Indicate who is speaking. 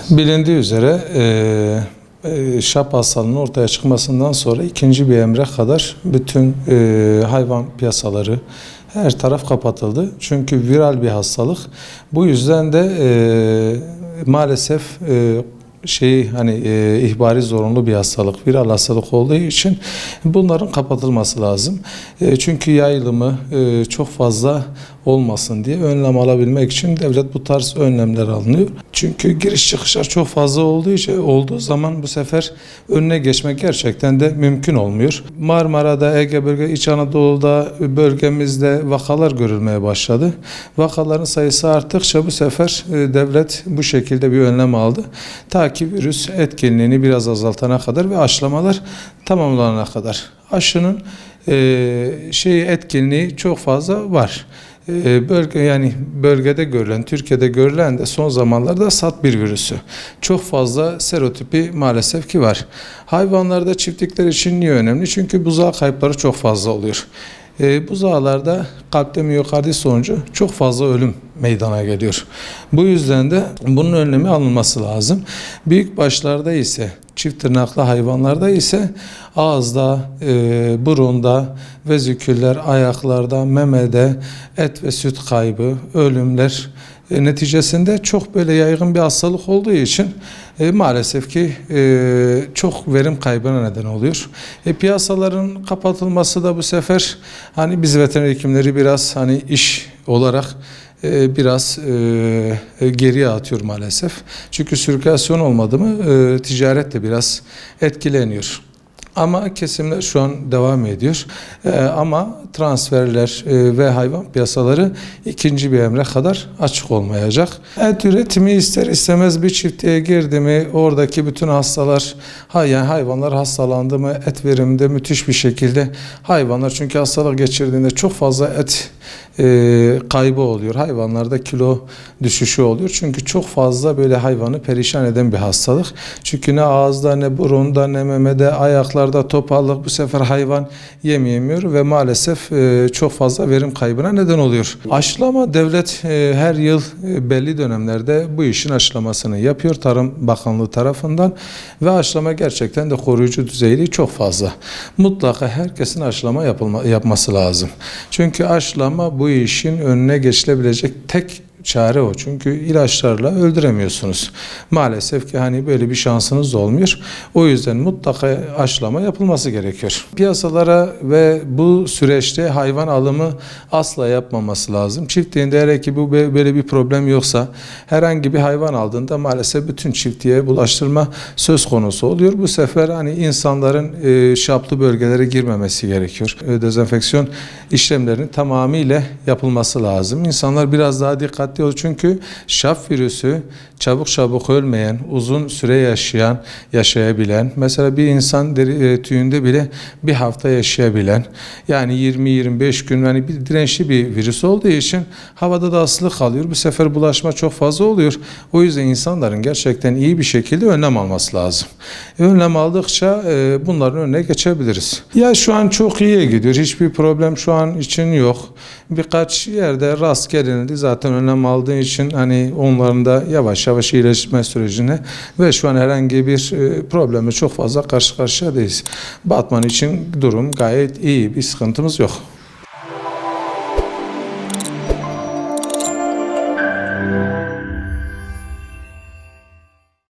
Speaker 1: Bilindiği üzere şap hastalığının ortaya çıkmasından sonra ikinci bir emre kadar bütün hayvan piyasaları, her taraf kapatıldı. Çünkü viral bir hastalık. Bu yüzden de maalesef ihbari zorunlu bir hastalık, viral hastalık olduğu için bunların kapatılması lazım. Çünkü yayılımı çok fazla olmasın diye önlem alabilmek için devlet bu tarz önlemler alınıyor. Çünkü giriş çıkışlar çok fazla olduğu zaman bu sefer önüne geçmek gerçekten de mümkün olmuyor. Marmara'da, Ege bölge, İç Anadolu'da bölgemizde vakalar görülmeye başladı. Vakaların sayısı arttıkça bu sefer devlet bu şekilde bir önlem aldı. Ta ki virüs etkinliğini biraz azaltana kadar ve aşılamalar tamamlanana kadar. Aşının etkinliği çok fazla var. Bölgede görülen, Türkiye'de görülen de son zamanlarda SAT1 virüsü. Çok fazla serotipi maalesef ki var. Hayvanlarda çiftlikler için niye önemli? Çünkü buzağı kayıpları çok fazla oluyor. Buzağlarda kalpte miyokardit sonucu çok fazla ölüm meydana geliyor. Bu yüzden de bunun önlemi alınması lazım. Büyük başlarda ise, çift tırnaklı hayvanlarda ise ağızda, burunda, veziküller, ayaklarda, memede et ve süt kaybı, ölümler neticesinde çok böyle yaygın bir hastalık olduğu için maalesef ki çok verim kaybına neden oluyor. Piyasaların kapatılması da bu sefer biz veteriner hekimleri biraz iş olarak biraz geriye atıyor maalesef. Çünkü sirkülasyon olmadı mı ticaret de biraz etkileniyor. Ama kesimler şu an devam ediyor. Ama transferler ve hayvan piyasaları ikinci bir emre kadar açık olmayacak. Et üretimi ister istemez bir çiftliğe girdi mi oradaki bütün hastalar, hayvanlar hastalandı mı et veriminde müthiş bir şekilde hayvanlar, çünkü hastalık geçirdiğinde çok fazla et kaybı oluyor. Hayvanlarda kilo düşüşü oluyor. Çünkü çok fazla böyle hayvanı perişan eden bir hastalık. Çünkü ne ağızda, ne burunda, ne memede, ayaklarda topallık, bu sefer hayvan yemiyor ve maalesef çok fazla verim kaybına neden oluyor. Aşılama devlet her yıl belli dönemlerde bu işin aşılamasını yapıyor Tarım Bakanlığı tarafından ve aşılama gerçekten de koruyucu düzeyli çok fazla. Mutlaka herkesin aşılama yapması lazım. Çünkü aşılama bu işin önüne geçilebilecek tek çare o. Çünkü ilaçlarla öldüremiyorsunuz. Maalesef ki böyle bir şansınız olmuyor. O yüzden mutlaka aşılama yapılması gerekiyor. Piyasalara ve bu süreçte hayvan alımı asla yapmaması lazım. Çiftliğinde eğer ki bu böyle bir problem yoksa herhangi bir hayvan aldığında maalesef bütün çiftliğe bulaştırma söz konusu oluyor. Bu sefer insanların şaplı bölgelere girmemesi gerekiyor. Dezenfeksiyon işlemlerinin tamamıyla yapılması lazım. İnsanlar biraz daha dikkatli olur. Çünkü şap virüsü çabuk ölmeyen, uzun süre yaşayabilen, mesela bir insan tüyünde bile bir hafta yaşayabilen, 20-25 gün bir dirençli bir virüs olduğu için havada da asılı kalıyor. Bu sefer bulaşma çok fazla oluyor. O yüzden insanların gerçekten iyi bir şekilde önlem alması lazım. Önlem aldıkça bunların önüne geçebiliriz. Şu an çok iyiye gidiyor. Hiçbir problem şu an için yok. Birkaç yerde rast gelinildi. Zaten önlem aldığı için onların da yavaş yavaş iyileşme sürecine ve şu an herhangi bir problemle çok fazla karşı karşıya değiliz. Batman için durum gayet iyi. Bir sıkıntımız yok.